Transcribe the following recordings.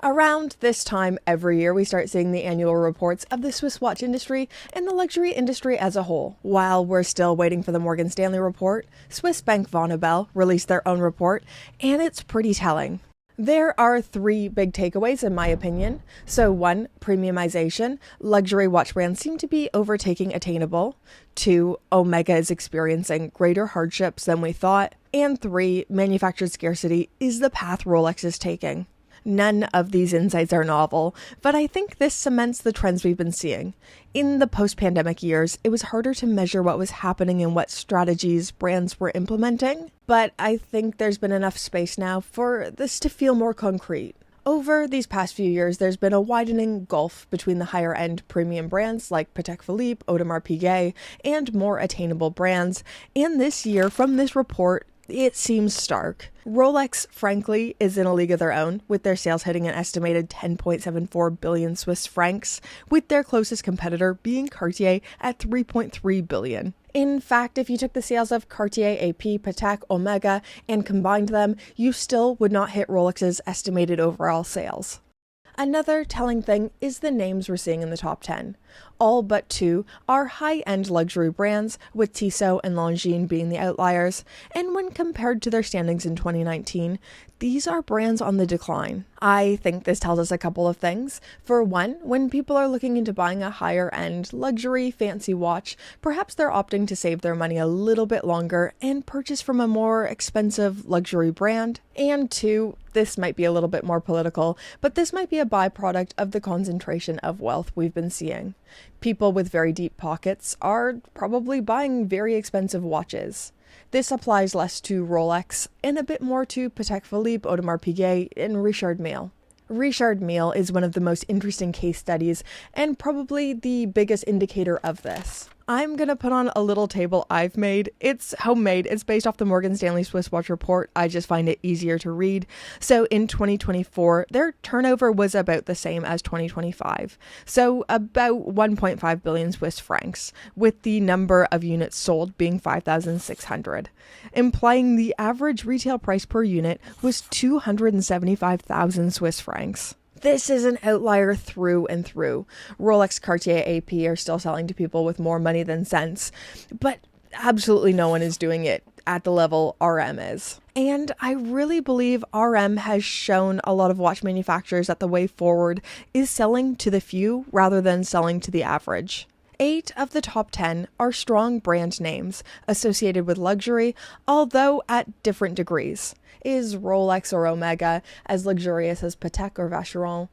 Around this time every year, we start seeing the annual reports of the Swiss watch industry and the luxury industry as a whole. While we're still waiting for the Morgan Stanley report, Swiss bank Vontobel released their own report, and it's pretty telling. There are three big takeaways in my opinion. So 1, premiumization. Luxury watch brands seem to be overtaking attainable. 2, Omega is experiencing greater hardships than we thought. And 3, manufactured scarcity is the path Rolex is taking. None of these insights are novel, but I think this cements the trends we've been seeing. In the post-pandemic years, it was harder to measure what was happening and what strategies brands were implementing, but I think there's been enough space now for this to feel more concrete. Over these past few years, there's been a widening gulf between the higher-end premium brands like Patek Philippe, Audemars Piguet, and more attainable brands, and this year, from this report, it seems stark. Rolex, frankly, is in a league of their own, with their sales hitting an estimated 10.74 billion Swiss francs, with their closest competitor being Cartier at 3.3 billion. In fact, if you took the sales of Cartier, AP, Patek, Omega, and combined them, you still would not hit Rolex's estimated overall sales. Another telling thing is the names we're seeing in the top 10. All but 2 are high-end luxury brands, with Tissot and Longines being the outliers, and when compared to their standings in 2019, these are brands on the decline. I think this tells us a couple of things. For one, when people are looking into buying a higher-end, luxury, fancy watch, perhaps they're opting to save their money a little bit longer and purchase from a more expensive luxury brand. And 2, this might be a little bit more political, but this might be a byproduct of the concentration of wealth we've been seeing. People with very deep pockets are probably buying very expensive watches. This applies less to Rolex and a bit more to Patek Philippe, Audemars Piguet, and Richard Mille. Richard Mille is one of the most interesting case studies and probably the biggest indicator of this. I'm gonna put on a little table I've made. It's homemade. It's based off the Morgan Stanley Swiss Watch Report. I just find it easier to read. So in 2024, their turnover was about the same as 2025. So about 1.5 billion Swiss francs, with the number of units sold being 5,600, implying the average retail price per unit was 275,000 Swiss francs. This is an outlier through and through. Rolex, Cartier, AP are still selling to people with more money than sense, but absolutely no one is doing it at the level RM is. And I really believe RM has shown a lot of watch manufacturers that the way forward is selling to the few rather than selling to the average. 8 of the top 10 are strong brand names associated with luxury, although at different degrees. Is Rolex or Omega as luxurious as Patek or Vacheron?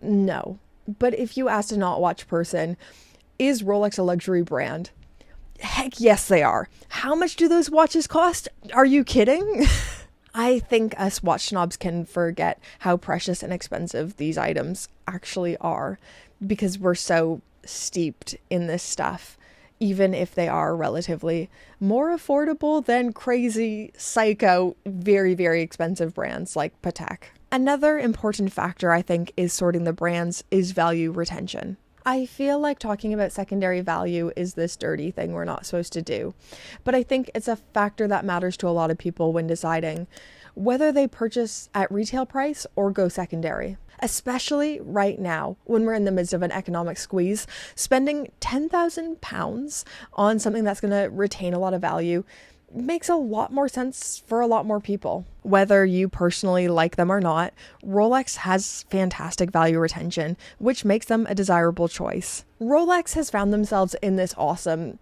No. But if you asked a not watch person, is Rolex a luxury brand? Heck yes, they are. How much do those watches cost? Are you kidding? I think us watch snobs can forget how precious and expensive these items actually are because we're so steeped in this stuff, even if they are relatively more affordable than crazy, psycho, very, very expensive brands like Patek. Another important factor, I think, is sorting the brands is value retention. I feel like talking about secondary value is this dirty thing we're not supposed to do, but I think it's a factor that matters to a lot of people when deciding whether they purchase at retail price or go secondary. Especially right now, when we're in the midst of an economic squeeze, spending £10,000 on something that's going to retain a lot of value makes a lot more sense for a lot more people. Whether you personally like them or not, Rolex has fantastic value retention, which makes them a desirable choice. Rolex has found themselves in this awesome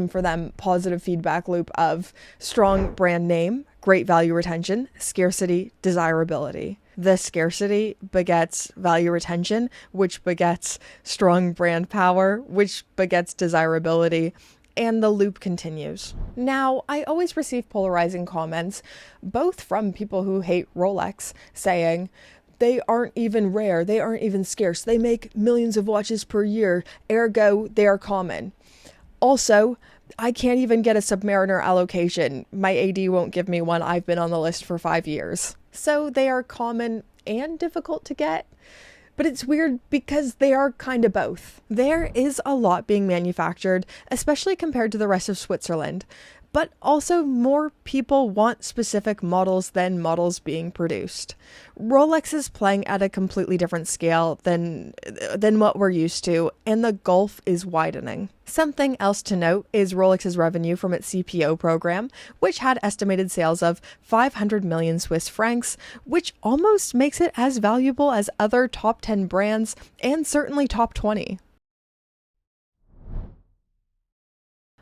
for them positive feedback loop of strong brand name, great value retention, scarcity, desirability. The scarcity begets value retention, which begets strong brand power, which begets desirability, and the loop continues. Now, I always receive polarizing comments, both from people who hate Rolex, saying, they aren't even rare, they aren't even scarce, they make millions of watches per year, ergo, they are common. Also, I can't even get a Submariner allocation. My AD won't give me one. I've been on the list for 5 years. So they are common and difficult to get. But it's weird because they are kind of both. There is a lot being manufactured, especially compared to the rest of Switzerland. but also more people want specific models than models being produced. Rolex is playing at a completely different scale than what we're used to, and the gulf is widening. Something else to note is Rolex's revenue from its CPO program, which had estimated sales of 500 million Swiss francs, which almost makes it as valuable as other top 10 brands and certainly top 20.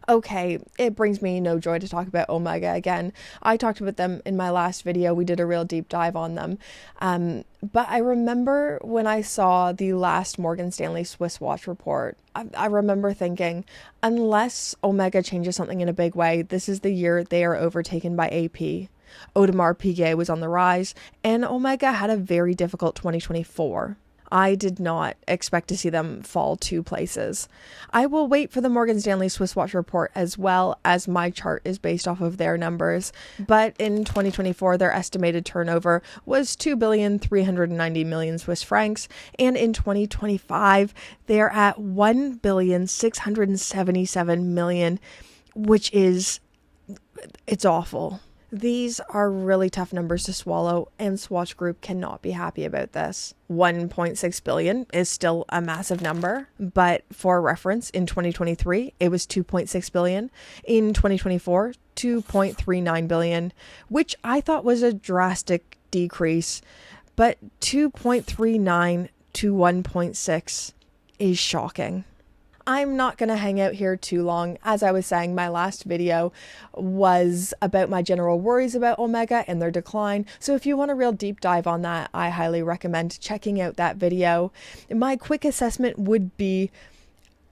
Okay, it brings me no joy to talk about Omega again. I talked about them in my last video. We did a real deep dive on them. But I remember when I saw the last Morgan Stanley Swiss watch report, I remember thinking, unless Omega changes something in a big way, this is the year they are overtaken by AP. Audemars Piguet was on the rise, and Omega had a very difficult 2024. I did not expect to see them fall 2 places. I will wait for the Morgan Stanley Swiss watch report as well, as my chart is based off of their numbers. But in 2024, their estimated turnover was 2,390,000,000 Swiss francs. And in 2025, they're at 1,677,000,000, which is, it's awful. These are really tough numbers to swallow, and Swatch Group cannot be happy about this. 1.6 billion is still a massive number, but for reference, in 2023, it was 2.6 billion. In 2024, 2.39 billion, which I thought was a drastic decrease, but 2.39 to 1.6 is shocking. I'm not going to hang out here too long. As I was saying, my last video was about my general worries about Omega and their decline. So if you want a real deep dive on that, I highly recommend checking out that video. My quick assessment would be,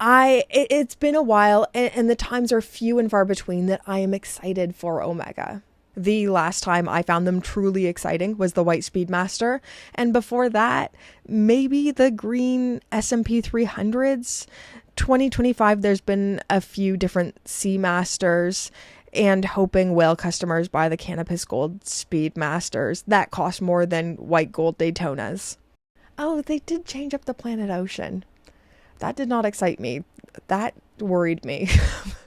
it's been a while and the times are few and far between that I am excited for Omega. The last time I found them truly exciting was the white Speedmaster, and before that, maybe the green S&P 300s. 2025, there's been a few different Seamasters, and hoping whale customers buy the Canopus Gold Speedmasters that cost more than white gold Daytonas. Oh, they did change up the Planet Ocean. That did not excite me. That worried me.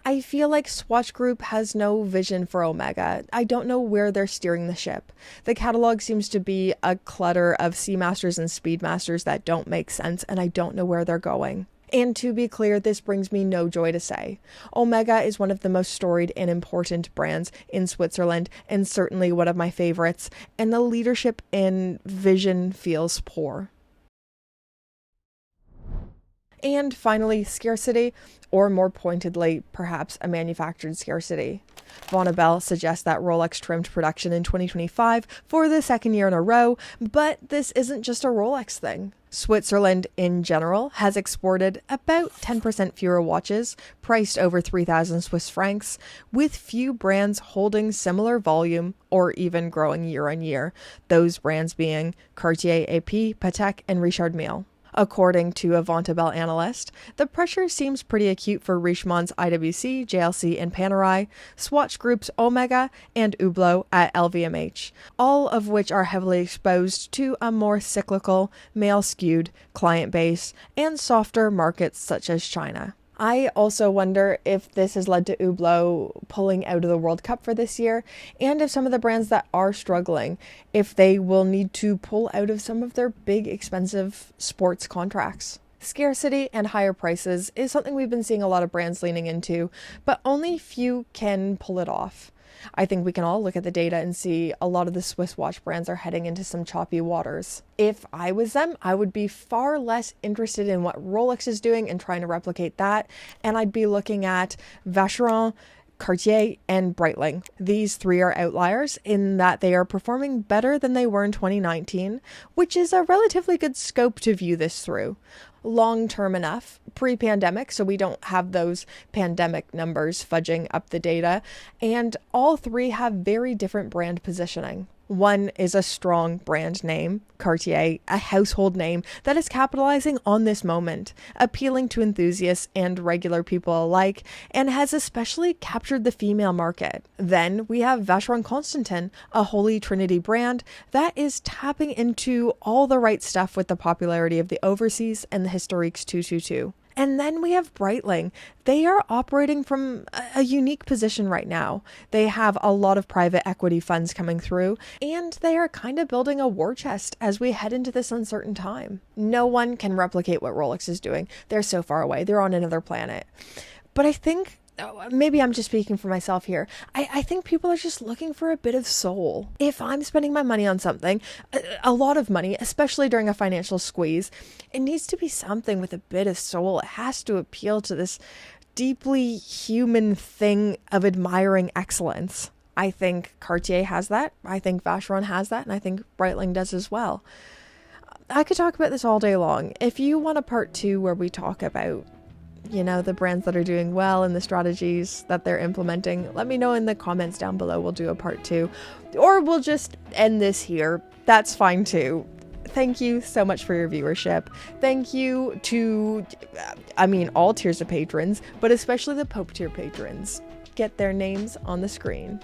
I feel like Swatch Group has no vision for Omega. I don't know where they're steering the ship. The catalog seems to be a clutter of Seamasters and Speedmasters that don't make sense, and I don't know where they're going. And to be clear, this brings me no joy to say. Omega is one of the most storied and important brands in Switzerland, and certainly one of my favorites, and the leadership and vision feels poor. And finally, scarcity, or more pointedly, perhaps a manufactured scarcity. Vontobel suggests that Rolex trimmed production in 2025 for the second year in a row, but this isn't just a Rolex thing. Switzerland, in general, has exported about 10% fewer watches, priced over 3,000 Swiss francs, with few brands holding similar volume or even growing year on year, those brands being Cartier, AP, Patek, and Richard Mille. According to a Vontobel analyst, the pressure seems pretty acute for Richemont's IWC, JLC, and Panerai, Swatch Group's Omega, and Hublot at LVMH, all of which are heavily exposed to a more cyclical, male-skewed client base and softer markets such as China. I also wonder if this has led to Hublot pulling out of the World Cup for this year, and if some of the brands that are struggling, if they will need to pull out of some of their big, expensive sports contracts. Scarcity and higher prices is something we've been seeing a lot of brands leaning into, but only few can pull it off. I think we can all look at the data and see a lot of the Swiss watch brands are heading into some choppy waters. If I was them, I would be far less interested in what Rolex is doing and trying to replicate that, and I'd be looking at Vacheron, Cartier, and Breitling. These 3 are outliers in that they are performing better than they were in 2019, which is a relatively good scope to view this through. Long-term enough, pre-pandemic, so we don't have those pandemic numbers fudging up the data, and all 3 have very different brand positioning. One is a strong brand name, Cartier, a household name that is capitalizing on this moment, appealing to enthusiasts and regular people alike, and has especially captured the female market. Then we have Vacheron Constantin, a holy trinity brand that is tapping into all the right stuff with the popularity of the Overseas and the Historiques 222. And then we have Breitling. They are operating from a unique position right now. They have a lot of private equity funds coming through, and they are kind of building a war chest as we head into this uncertain time. No one can replicate what Rolex is doing. They're so far away. They're on another planet. But I think, maybe I'm just speaking for myself here, I think people are just looking for a bit of soul. If I'm spending my money on something, a lot of money, especially during a financial squeeze, it needs to be something with a bit of soul. It has to appeal to this deeply human thing of admiring excellence. I think Cartier has that. I think Vacheron has that. And I think Breitling does as well. I could talk about this all day long. If you want a part 2 where we talk about, you know, the brands that are doing well and the strategies that they're implementing, let me know in the comments down below. We'll do a part 2, or we'll just end this here. That's fine too. Thank you so much for your viewership. Thank you to, all tiers of patrons, but especially the Pope tier patrons. Get their names on the screen.